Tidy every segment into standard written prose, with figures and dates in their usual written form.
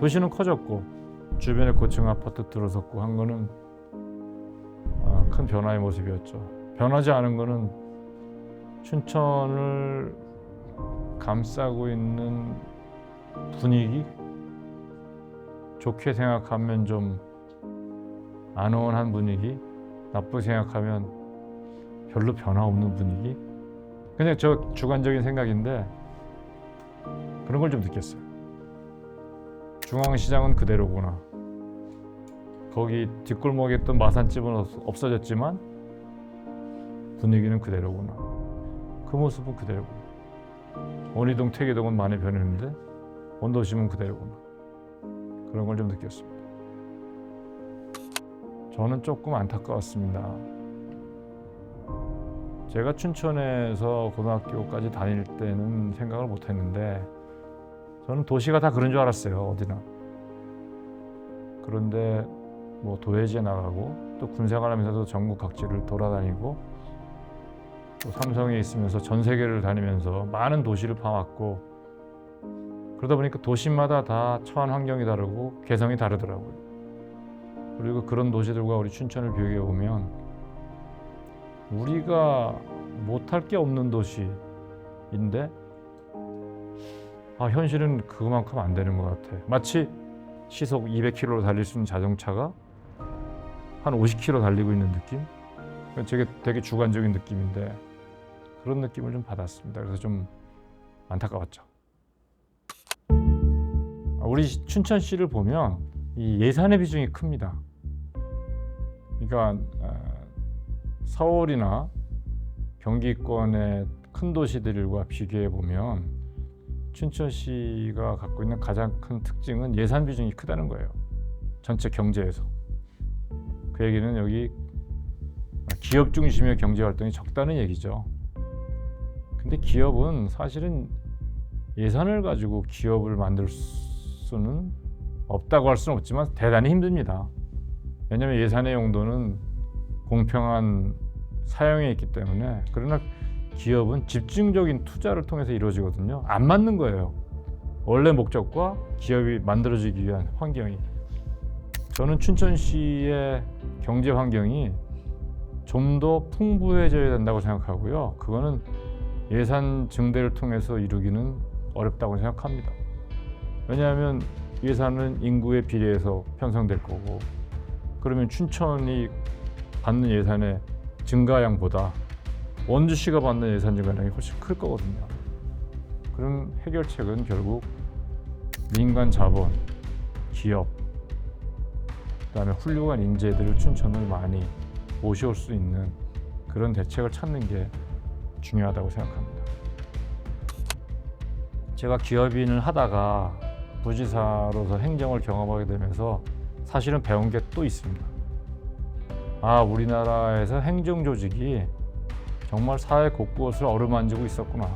도시는 커졌고 주변에 고층 아파트 들어섰고 한 거는 큰 변화의 모습이었죠. 변하지 않은 거는 춘천을 감싸고 있는 분위기, 좋게 생각하면 좀 안온한 분위기, 나쁘게 생각하면 별로 변화 없는 분위기. 그냥 저 주관적인 생각인데 그런 걸 좀 느꼈어요. 중앙시장은 그대로구나. 거기 뒷골목에 있던 마산집은 없어졌지만 분위기는 그대로구나. 그 모습은 그대로구나. 원희동, 퇴계동은 많이 변했는데 원도심은 그대로구나. 그런 걸 좀 느꼈습니다. 저는 조금 안타까웠습니다. 제가 춘천에서 고등학교까지 다닐 때는 생각을 못 했는데 저는 도시가 다 그런 줄 알았어요. 어디나. 그런데 뭐 도예지에 나가고 또 군생활하면서도 전국 각지를 돌아다니고 또 삼성에 있으면서 전 세계를 다니면서 많은 도시를 봐왔고 그러다 보니까 도시마다 다 처한 환경이 다르고 개성이 다르더라고요. 그리고 그런 도시들과 우리 춘천을 비교해 보면 우리가 못할 게 없는 도시인데 현실은 그만큼 안 되는 것 같아. 마치 시속 200km로 달릴 수 있는 자동차가 한 50km 달리고 있는 느낌? 저게 되게 주관적인 느낌인데 그런 느낌을 좀 받았습니다. 그래서 좀 안타까웠죠. 우리 춘천시를 보면 이 예산의 비중이 큽니다. 그러니까 서울이나 경기권의 큰 도시들과 비교해 보면 춘천시가 갖고 있는 가장 큰 특징은 예산 비중이 크다는 거예요. 전체 경제에서. 그 얘기는 여기 기업 중심의 경제 활동이 적다는 얘기죠. 근데 기업은 사실은 예산을 가지고 기업을 만들 수는 없다고 할 수는 없지만 대단히 힘듭니다. 왜냐하면 예산의 용도는 공평한 사용에 있기 때문에. 그러나 기업은 집중적인 투자를 통해서 이루어지거든요. 안 맞는 거예요. 원래 목적과 기업이 만들어지기 위한 환경이. 저는 춘천시의 경제 환경이 좀 더 풍부해져야 된다고 생각하고요. 그거는 예산 증대를 통해서 이루기는 어렵다고 생각합니다. 왜냐하면 예산은 인구에 비례해서 편성될 거고 그러면 춘천이 받는 예산의 증가량보다 원주시가 받는 예산 증가량이 훨씬 클 거거든요. 그런 해결책은 결국 민간 자본, 기업, 그다음에 훌륭한 인재들을 춘천을 많이 모셔올 수 있는 그런 대책을 찾는 게 중요하다고 생각합니다. 제가 기업인을 하다가 부지사로서 행정을 경험하게 되면서 사실은 배운 게 또 있습니다. 우리나라에서 행정 조직이 정말 사회 곳곳을 어루만지고 있었구나.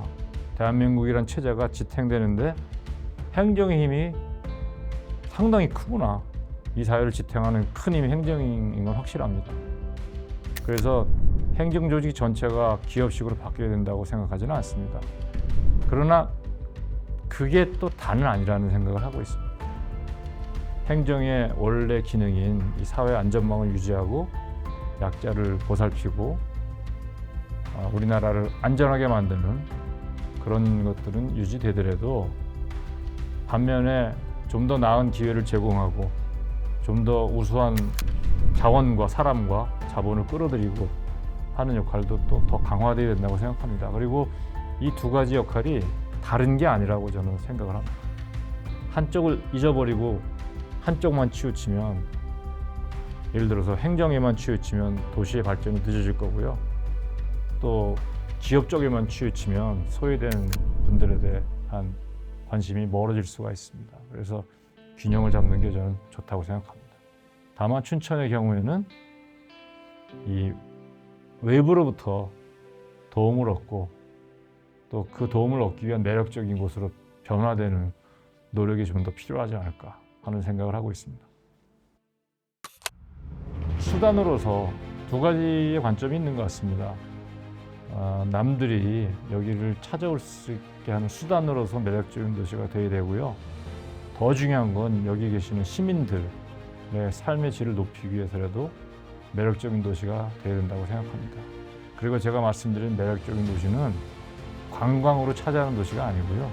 대한민국이란 체제가 지탱되는데 행정의 힘이 상당히 크구나. 이 사회를 지탱하는 큰 힘이 행정인 건 확실합니다. 그래서 행정 조직 전체가 기업식으로 바뀌어야 된다고 생각하지는 않습니다. 그러나 그게 또 다는 아니라는 생각을 하고 있습니다. 행정의 원래 기능인 이 사회 안전망을 유지하고 약자를 보살피고 우리나라를 안전하게 만드는 그런 것들은 유지되더라도 반면에 좀 더 나은 기회를 제공하고 좀 더 우수한 자원과 사람과 자본을 끌어들이고 하는 역할도 또 더 강화되어야 된다고 생각합니다. 그리고 이 두 가지 역할이 다른 게 아니라고 저는 생각을 합니다. 한쪽을 잊어버리고 한쪽만 치우치면, 예를 들어서 행정에만 치우치면 도시의 발전이 늦어질 거고요. 또 기업 쪽에만 치우치면 소외된 분들에 대한 관심이 멀어질 수가 있습니다. 그래서 균형을 잡는 게 저는 좋다고 생각합니다. 다만 춘천의 경우에는 이 외부로부터 도움을 얻고 또 그 도움을 얻기 위한 매력적인 곳으로 변화되는 노력이 좀 더 필요하지 않을까 하는 생각을 하고 있습니다. 수단으로서 두 가지의 관점이 있는 것 같습니다. 남들이 여기를 찾아올 수 있게 하는 수단으로서 매력적인 도시가 되어야 되고요. 더 중요한 건 여기 계시는 시민들의 삶의 질을 높이기 위해서라도 매력적인 도시가 되어야 된다고 생각합니다. 그리고 제가 말씀드린 매력적인 도시는 관광으로 차지하는 도시가 아니고요.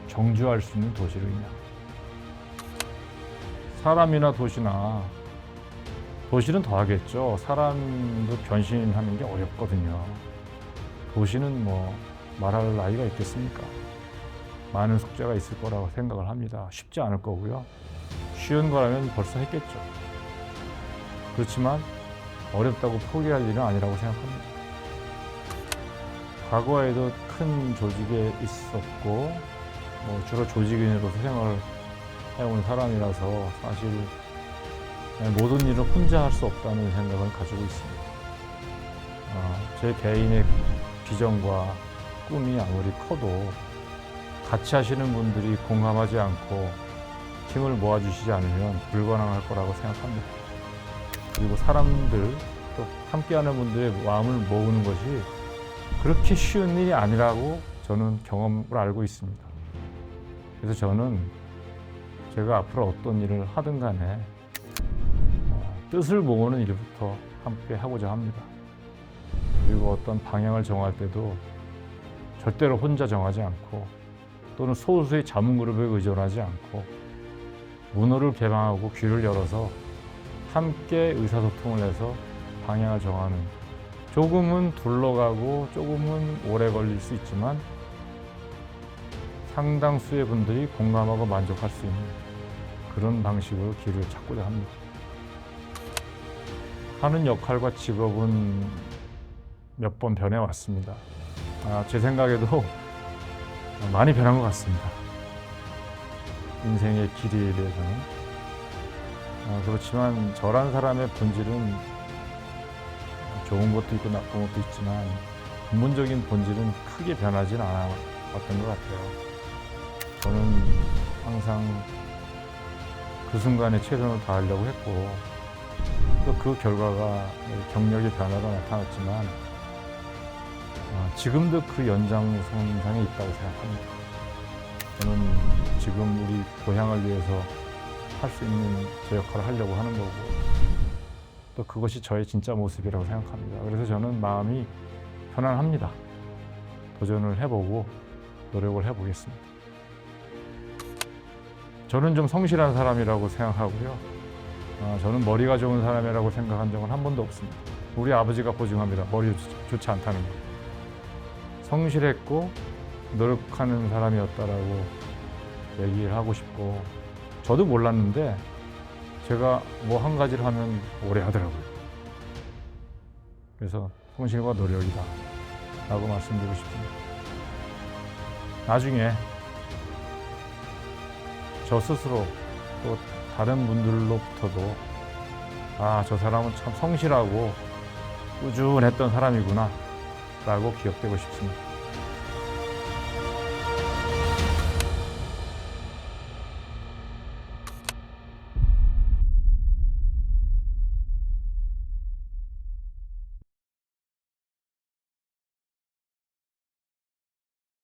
정주할 수 있는 도시를 의미합니다. 사람이나 도시는 더 하겠죠. 사람도 변신하는 게 어렵거든요. 도시는 뭐 말할 나이가 있겠습니까? 많은 숙제가 있을 거라고 생각을 합니다. 쉽지 않을 거고요. 쉬운 거라면 벌써 했겠죠. 그렇지만 어렵다고 포기할 일은 아니라고 생각합니다. 과거에도 큰 조직에 있었고 주로 조직인으로서 생활을 해온 사람이라서 사실 모든 일을 혼자 할 수 없다는 생각을 가지고 있습니다. 제 개인의 비전과 꿈이 아무리 커도 같이 하시는 분들이 공감하지 않고 힘을 모아주시지 않으면 불가능할 거라고 생각합니다. 그리고 사람들, 또 함께하는 분들의 마음을 모으는 것이 그렇게 쉬운 일이 아니라고 저는 경험을 알고 있습니다. 그래서 저는 제가 앞으로 어떤 일을 하든 간에 뜻을 모으는 일부터 함께 하고자 합니다. 그리고 어떤 방향을 정할 때도 절대로 혼자 정하지 않고 또는 소수의 자문그룹에 의존하지 않고 문호를 개방하고 귀를 열어서 함께 의사소통을 해서 방향을 정하는, 조금은 둘러가고 조금은 오래 걸릴 수 있지만 상당수의 분들이 공감하고 만족할 수 있는 그런 방식으로 길을 찾고자 합니다. 하는 역할과 직업은 몇 번 변해왔습니다. 제 생각에도 많이 변한 것 같습니다. 인생의 길이에 대해서는. 그렇지만 저란 사람의 본질은 좋은 것도 있고 나쁜 것도 있지만 근본적인 본질은 크게 변하지는 않았던 것 같아요. 저는 항상 그 순간에 최선을 다하려고 했고 또 그 결과가 경력의 변화가 나타났지만 지금도 그 연장선상에 있다고 생각합니다. 저는 지금 우리 고향을 위해서 할 수 있는 제 역할을 하려고 하는 거고 또 그것이 저의 진짜 모습이라고 생각합니다. 그래서 저는 마음이 편안합니다. 도전을 해보고 노력을 해보겠습니다. 저는 좀 성실한 사람이라고 생각하고요. 저는 머리가 좋은 사람이라고 생각한 적은 한 번도 없습니다. 우리 아버지가 보증합니다. 머리 좋지 않다는 거. 성실했고 노력하는 사람이었다라고 얘기를 하고 싶고, 저도 몰랐는데 제가 뭐 한 가지를 하면 오래 하더라고요. 그래서 성실과 노력이다 라고 말씀드리고 싶습니다. 나중에 저 스스로 또 다른 분들로부터도 저 사람은 참 성실하고 꾸준했던 사람이구나 라고 기억되고 싶습니다.